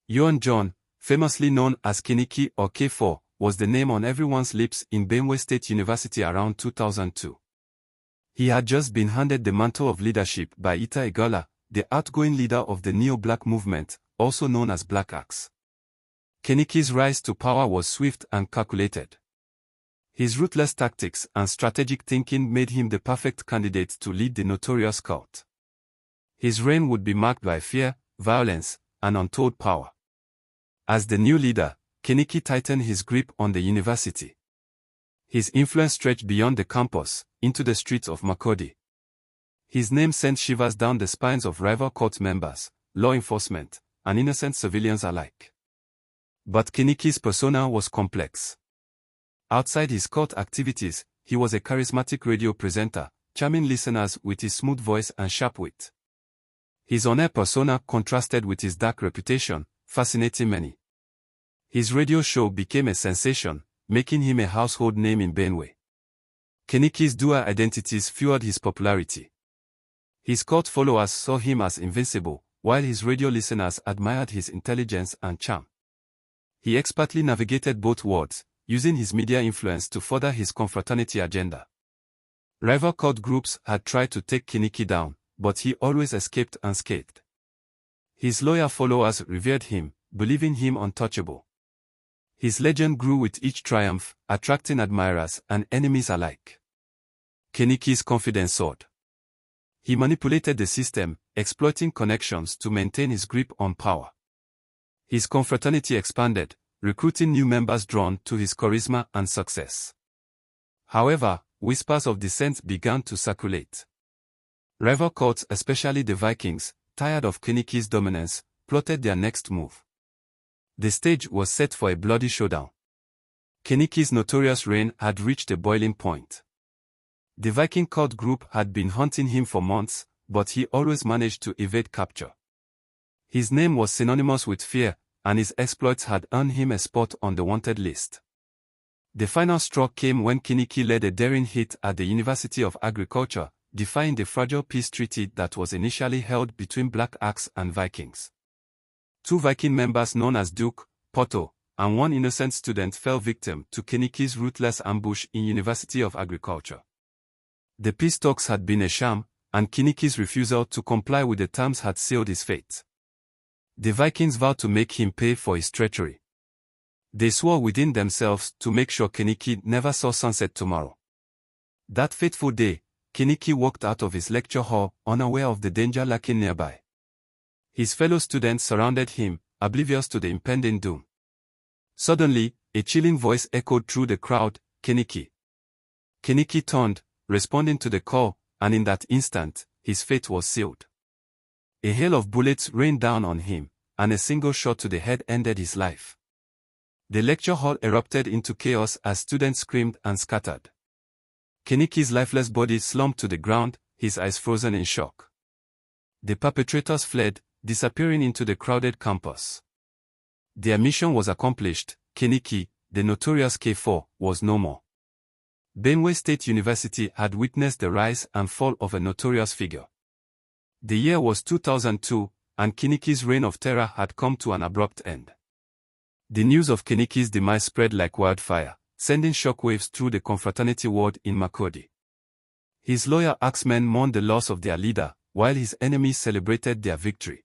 Yuan John, famously known as Kiniki or K4, was the name on everyone's lips in Benue State University around 2002. He had just been handed the mantle of leadership by Ita Egola, the outgoing leader of the Neo-Black movement, also known as Black Axe. Kiniki's rise to power was swift and calculated. His ruthless tactics and strategic thinking made him the perfect candidate to lead the notorious cult. His reign would be marked by fear, violence, and untold power. As the new leader, Kiniki tightened his grip on the university. His influence stretched beyond the campus, into the streets of Makurdi. His name sent shivers down the spines of rival cult members, law enforcement, and innocent civilians alike. But Kiniki's persona was complex. Outside his cult activities, he was a charismatic radio presenter, charming listeners with his smooth voice and sharp wit. His on-air persona contrasted with his dark reputation, fascinating many. His radio show became a sensation, making him a household name in Benue. Kiniki's dual identities fueled his popularity. His cult followers saw him as invincible, while his radio listeners admired his intelligence and charm. He expertly navigated both worlds, using his media influence to further his confraternity agenda. Rival cult groups had tried to take Kiniki down, but he always escaped unscathed. His loyal followers revered him, believing him untouchable. His legend grew with each triumph, attracting admirers and enemies alike. Kiniki's confidence soared. He manipulated the system, exploiting connections to maintain his grip on power. His confraternity expanded, recruiting new members drawn to his charisma and success. However, whispers of dissent began to circulate. Rival cults, especially the Vikings, tired of Kiniki's dominance, plotted their next move. The stage was set for a bloody showdown. Kiniki's notorious reign had reached a boiling point. The Viking cult group had been hunting him for months, but he always managed to evade capture. His name was synonymous with fear, and his exploits had earned him a spot on the wanted list. The final straw came when Kiniki led a daring hit at the University of Agriculture, defying the fragile peace treaty that was initially held between Black Axe and Vikings. 2 Viking members known as Duke, Poto, and 1 innocent student fell victim to Kiniki's ruthless ambush in University of Agriculture. The peace talks had been a sham, and Kiniki's refusal to comply with the terms had sealed his fate. The Vikings vowed to make him pay for his treachery. They swore within themselves to make sure Kiniki never saw sunset tomorrow. That fateful day, Kiniki walked out of his lecture hall, unaware of the danger lurking nearby. His fellow students surrounded him, oblivious to the impending doom. Suddenly, a chilling voice echoed through the crowd, "Kiniki." Kiniki turned, responding to the call, and in that instant, his fate was sealed. A hail of bullets rained down on him, and a single shot to the head ended his life. The lecture hall erupted into chaos as students screamed and scattered. Kiniki's lifeless body slumped to the ground, his eyes frozen in shock. The perpetrators fled, disappearing into the crowded campus. Their mission was accomplished. Kiniki, the notorious K4, was no more. Benue State University had witnessed the rise and fall of a notorious figure. The year was 2002, and Kiniki's reign of terror had come to an abrupt end. The news of Kiniki's demise spread like wildfire, sending shockwaves through the confraternity world in Makurdi. His loyal axemen mourned the loss of their leader, while his enemies celebrated their victory.